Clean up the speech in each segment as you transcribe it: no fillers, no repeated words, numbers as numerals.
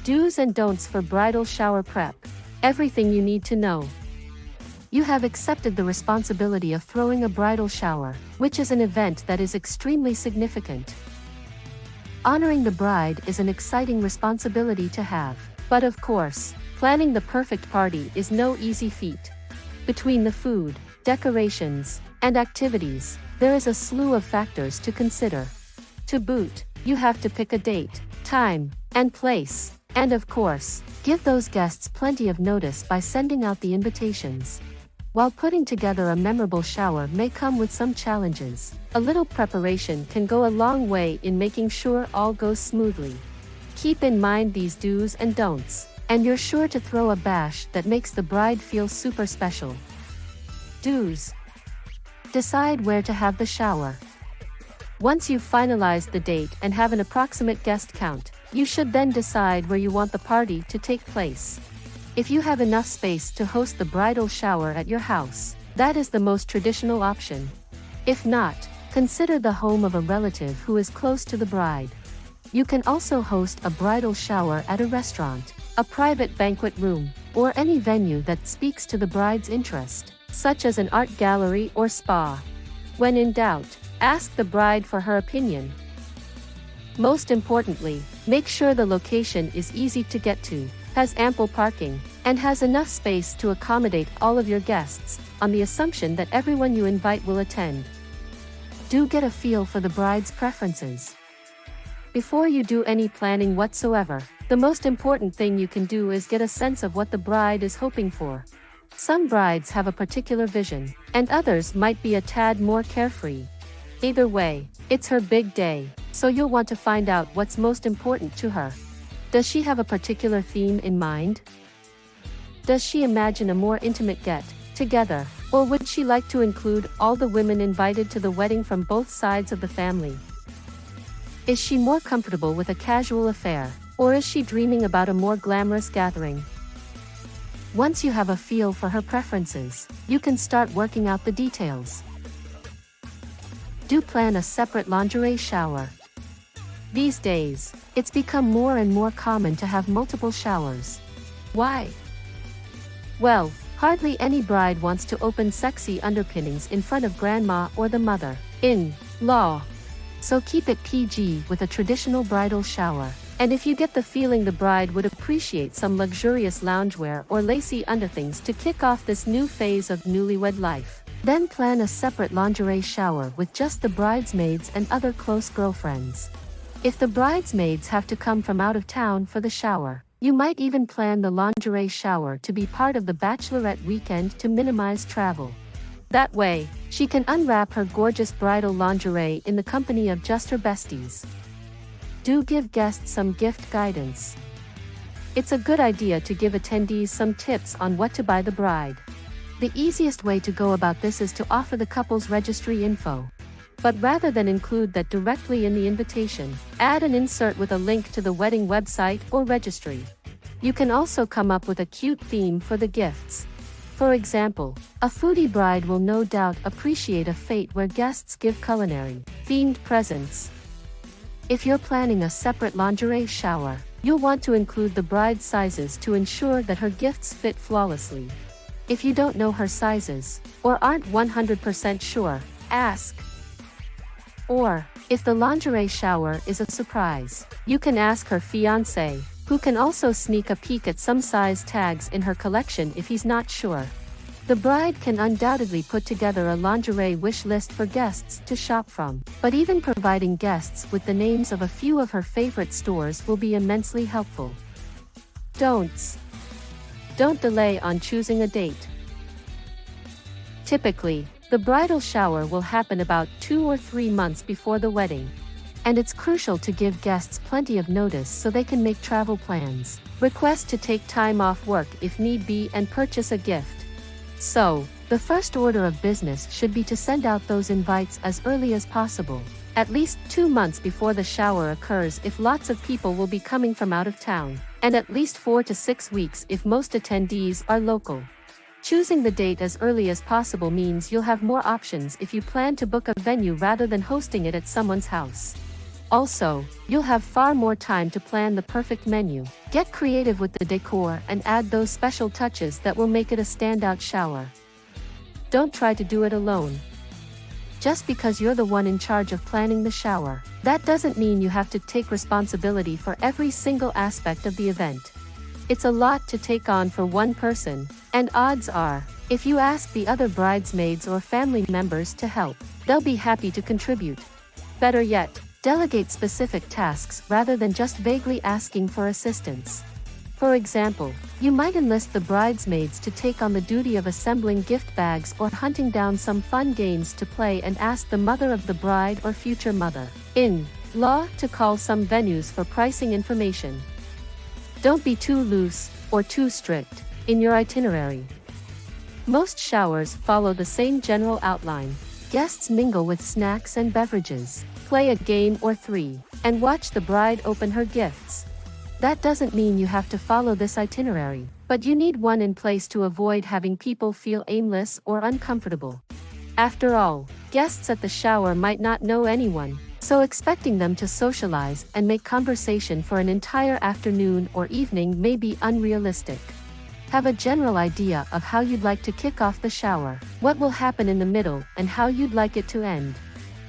Do's and don'ts for bridal shower prep. Everything you need to know. You have accepted the responsibility of throwing a bridal shower, which is an event that is extremely significant. Honoring the bride is an exciting responsibility to have. But of course, planning the perfect party is no easy feat. Between the food, decorations, and activities, there is a slew of factors to consider. To boot, you have to pick a date, time, and place, and of course, give those guests plenty of notice by sending out the invitations. While putting together a memorable shower may come with some challenges, a little preparation can go a long way in making sure all goes smoothly. Keep in mind these do's and don'ts, and you're sure to throw a bash that makes the bride feel super special. Do's. Decide where to have the shower. Once you've finalized the date and have an approximate guest count, you should then decide where you want the party to take place. If you have enough space to host the bridal shower at your house, that is the most traditional option. If not, consider the home of a relative who is close to the bride. You can also host a bridal shower at a restaurant, a private banquet room, or any venue that speaks to the bride's interest, such as an art gallery or spa. When in doubt, ask the bride for her opinion. Most importantly, make sure the location is easy to get to, has ample parking, and has enough space to accommodate all of your guests, on the assumption that everyone you invite will attend. Do get a feel for the bride's preferences. Before you do any planning whatsoever, the most important thing you can do is get a sense of what the bride is hoping for. Some brides have a particular vision, and others might be a tad more carefree. Either way, it's her big day, so you'll want to find out what's most important to her. Does she have a particular theme in mind? Does she imagine a more intimate get-together, or would she like to include all the women invited to the wedding from both sides of the family? Is she more comfortable with a casual affair, or is she dreaming about a more glamorous gathering? Once you have a feel for her preferences, you can start working out the details. Do plan a separate lingerie shower. These days, it's become more and more common to have multiple showers. Why? Well, hardly any bride wants to open sexy underpinnings in front of grandma or the mother-in-law. So keep it PG with a traditional bridal shower. And if you get the feeling the bride would appreciate some luxurious loungewear or lacy underthings to kick off this new phase of newlywed life, then plan a separate lingerie shower with just the bridesmaids and other close girlfriends. If the bridesmaids have to come from out of town for the shower, you might even plan the lingerie shower to be part of the bachelorette weekend to minimize travel. That way, she can unwrap her gorgeous bridal lingerie in the company of just her besties. Do give guests some gift guidance. It's a good idea to give attendees some tips on what to buy the bride. The easiest way to go about this is to offer the couple's registry info. But rather than include that directly in the invitation, add an insert with a link to the wedding website or registry. You can also come up with a cute theme for the gifts. For example, a foodie bride will no doubt appreciate a fete where guests give culinary-themed presents. If you're planning a separate lingerie shower, you'll want to include the bride's sizes to ensure that her gifts fit flawlessly. If you don't know her sizes, or aren't 100% sure, ask. Or, if the lingerie shower is a surprise, you can ask her fiancé, who can also sneak a peek at some size tags in her collection if he's not sure. The bride can undoubtedly put together a lingerie wish list for guests to shop from, but even providing guests with the names of a few of her favorite stores will be immensely helpful. Don'ts. Don't delay on choosing a date. Typically, the bridal shower will happen about 2 or 3 months before the wedding. And it's crucial to give guests plenty of notice so they can make travel plans, request to take time off work if need be, and purchase a gift. So, the first order of business should be to send out those invites as early as possible, at least 2 months before the shower occurs if lots of people will be coming from out of town, and at least 4 to 6 weeks if most attendees are local. Choosing the date as early as possible means you'll have more options if you plan to book a venue rather than hosting it at someone's house. Also, you'll have far more time to plan the perfect menu. Get creative with the decor and add those special touches that will make it a standout shower. Don't try to do it alone. Just because you're the one in charge of planning the shower, that doesn't mean you have to take responsibility for every single aspect of the event. It's a lot to take on for one person, and odds are, if you ask the other bridesmaids or family members to help, they'll be happy to contribute. Better yet, delegate specific tasks rather than just vaguely asking for assistance. For example, you might enlist the bridesmaids to take on the duty of assembling gift bags or hunting down some fun games to play, and ask the mother of the bride or future mother-in-law to call some venues for pricing information. Don't be too loose or too strict in your itinerary. Most showers follow the same general outline. Guests mingle with snacks and beverages, play a game or three, and watch the bride open her gifts. That doesn't mean you have to follow this itinerary, but you need one in place to avoid having people feel aimless or uncomfortable. After all, guests at the shower might not know anyone, so expecting them to socialize and make conversation for an entire afternoon or evening may be unrealistic. Have a general idea of how you'd like to kick off the shower, what will happen in the middle, and how you'd like it to end.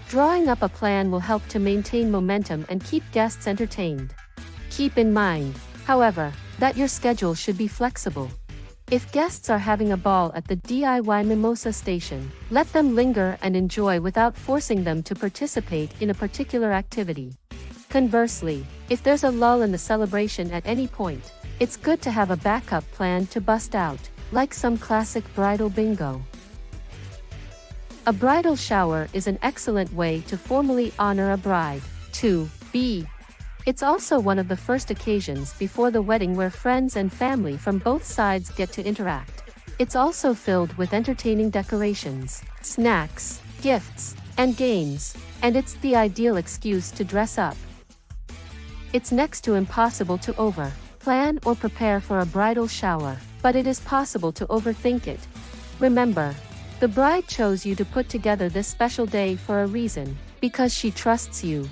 Drawing up a plan will help to maintain momentum and keep guests entertained. Keep in mind, however, that your schedule should be flexible. If guests are having a ball at the DIY mimosa station, let them linger and enjoy without forcing them to participate in a particular activity. Conversely, if there's a lull in the celebration at any point, it's good to have a backup plan to bust out, like some classic bridal bingo. A bridal shower is an excellent way to formally honor a bride, to-be. It's also one of the first occasions before the wedding where friends and family from both sides get to interact. It's also filled with entertaining decorations, snacks, gifts, and games, and it's the ideal excuse to dress up. It's next to impossible to plan or prepare for a bridal shower, but it is possible to overthink it. Remember, the bride chose you to put together this special day for a reason, because she trusts you.